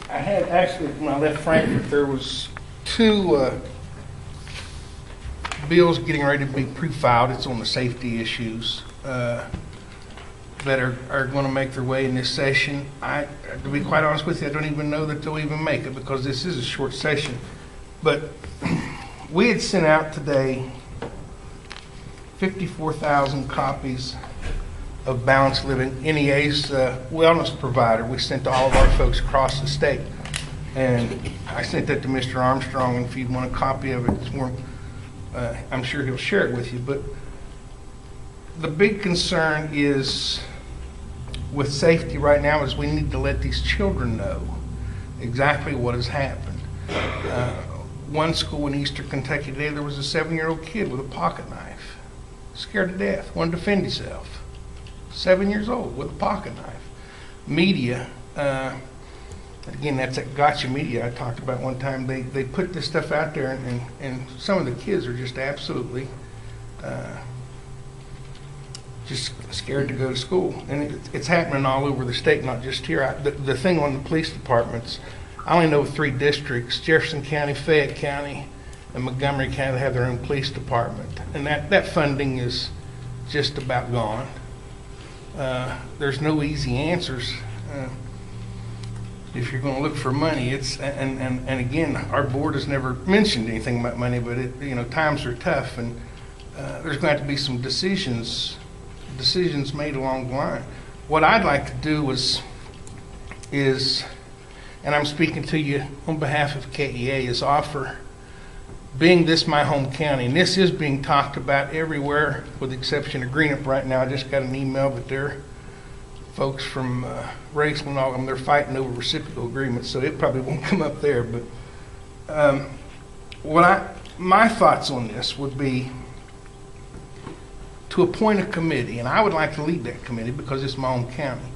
I had actually, when I left Frankfurt, there was two bills getting ready to be pre-filed. It's on the safety issues that are going to make their way in this session. To be quite honest with you, I don't even know that they'll even make it because this is a short session. But we had sent out today 54,000 copies of Balanced Living, NEA's wellness provider. We sent to all of our folks across the state. And I sent that to Mr. Armstrong, and if you'd want a copy of it, it's more, I'm sure he'll share it with you. But the big concern is with safety right now is we need to let these children know exactly what has happened. One school in Eastern Kentucky today, there was a 7-year-old kid with a pocket knife, scared to death, wanted to defend himself. 7 years old with a pocket knife. Media, again, that's that gotcha media I talked about one time. They put this stuff out there, and some of the kids are just absolutely just scared to go to school. And it's happening all over the state, not just here. The thing on the police departments, I only know 3 districts: Jefferson County, Fayette County, and Montgomery County have their own police department. And that funding is just about gone. There's no easy answers. If you're going to look for money, and again, our board has never mentioned anything about money, but times are tough, and there's going to have to be some decisions made along the line. What I'd like to do is, and I'm speaking to you on behalf of KEA, is offer, being this my home county, and this is being talked about everywhere with the exception of Greenup right now. I just got an email that their folks from Racel and all of them, they're fighting over reciprocal agreements, so it probably won't come up there. But my thoughts on this would be to appoint a committee, and I would like to lead that committee because it's my own county,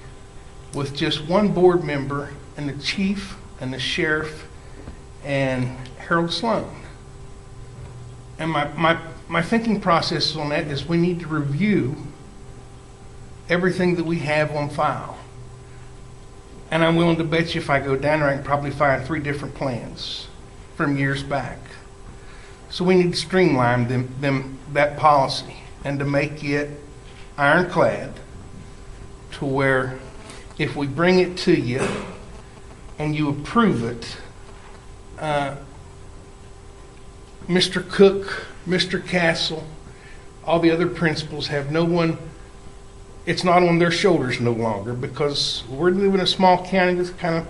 with just one board member and the chief and the sheriff and Harold Sloan. And my thinking process on that is we need to review everything that we have on file. And I'm willing to bet you if I go down there, I can probably find 3 different plans from years back. So we need to streamline that policy and to make it ironclad to where if we bring it to you and you approve it, Mr. Cook, Mr. Castle, all the other principals have no one, it's not on their shoulders no longer, because we're living in a small county that's kind of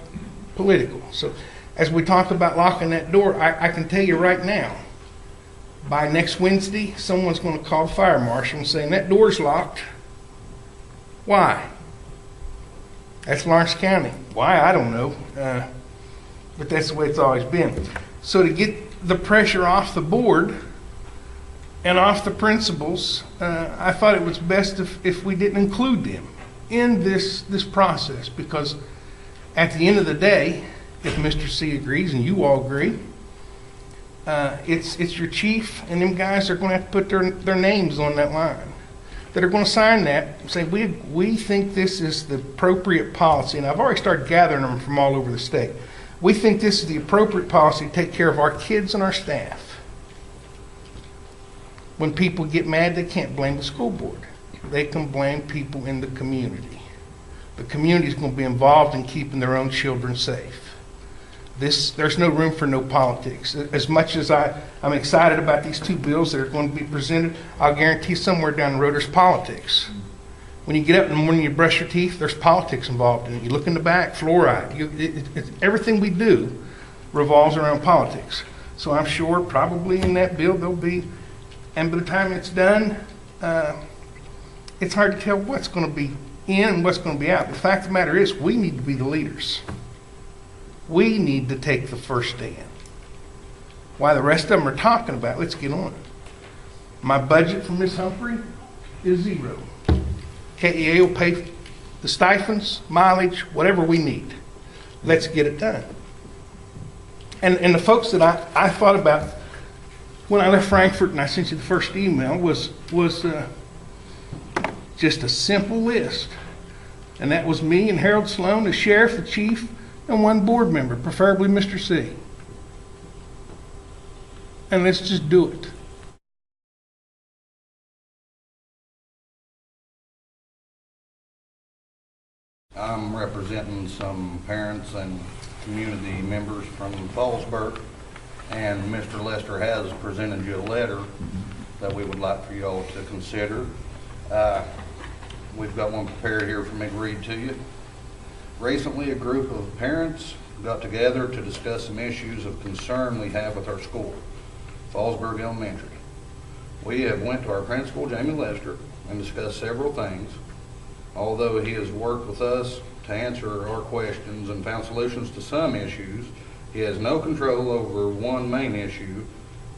political. So as we talk about locking that door, I can tell you right now, by next Wednesday, someone's going to call the fire marshal and saying that door's locked. Why? That's Lawrence County. Why? I don't know. But that's the way it's always been. So to get the pressure off the board and off the principals, I thought it was best if we didn't include them in this process, because at the end of the day, if Mr. C agrees and you all agree, it's your chief and them guys are going to have to put their names on that line, that are going to sign that and say we think this is the appropriate policy. And I've already started gathering them from all over the state. We think this is the appropriate policy to take care of our kids and our staff. When people get mad, they can't blame the school board. They can blame people in the community. The community is going to be involved in keeping their own children safe. There's no room for no politics. As much as I'm excited about these 2 bills that are going to be presented, I'll guarantee somewhere down the road there's politics. When you get up in the morning, you brush your teeth, there's politics involved in it. You look in the back, fluoride. Everything we do revolves around politics. So I'm sure probably in that bill there'll be, and by the time it's done, it's hard to tell what's going to be in and what's going to be out. The fact of the matter is we need to be the leaders. We need to take the first stand. While the rest of them are talking about it, let's get on it. My budget for Ms. Humphrey is 0. KEA will pay the stipends, mileage, whatever we need. Let's get it done. And the folks that I thought about, when I left Frankfurt, and I sent you the first email, was just a simple list. And that was me and Harold Sloan, the sheriff, the chief, and one board member, preferably Mr. C. And let's just do it. I'm representing some parents and community members from Fallsburg, and Mr. Lester has presented you a letter that we would like for you all to consider. We've got one prepared here for me to read to you. Recently, a group of parents got together to discuss some issues of concern we have with our school, Fallsburg Elementary. We have went to our principal, Jamie Lester, and discussed several things. Although he has worked with us to answer our questions and found solutions to some issues, he has no control over one main issue,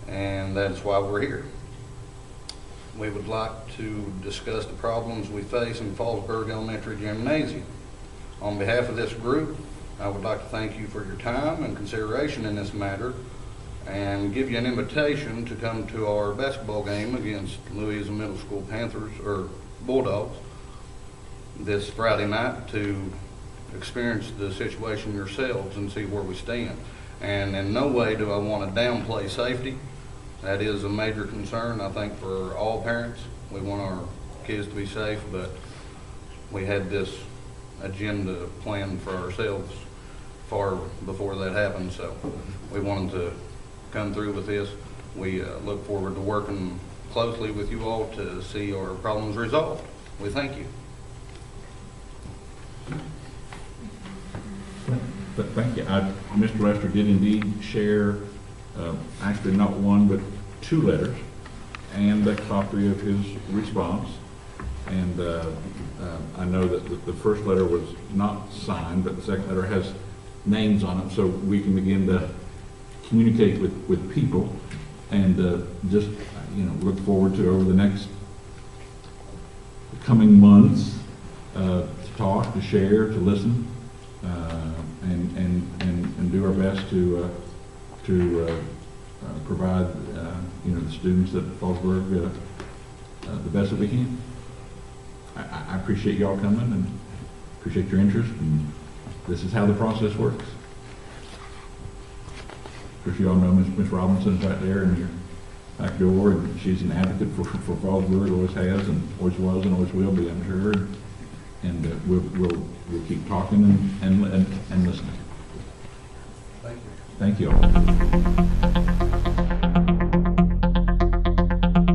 and that's why we're here. We would like to discuss the problems we face in Fallsburg Elementary Gymnasium. On behalf of this group, I would like to thank you for your time and consideration in this matter, and give you an invitation to come to our basketball game against Louisa Middle School Panthers, or Bulldogs, this Friday night to experience the situation yourselves and see where we stand. And in no way do I want to downplay safety. That is a major concern, I think, for all parents. We want our kids to be safe, but we had this agenda planned for ourselves far before that happened, so we wanted to come through with this. We look forward to working closely with you all to see our problems resolved. We thank you. Thank you. Mr. Lester did indeed share, actually not one, but 2 letters and a copy of his response. And I know that the first letter was not signed, but the second letter has names on it, so we can begin to communicate with people, and just look forward to over the next coming months to talk, to share, to listen. And do our best to provide the students at Fallsburg the best that we can. I appreciate y'all coming and appreciate your interest, and this is how the process works. Of course, you all know Miss Robinson's right there in your back door, and she's an advocate for Fallsburg, always has and always was and always will be, I'm sure. And we'll keep talking and listening. Thank you. Thank you all.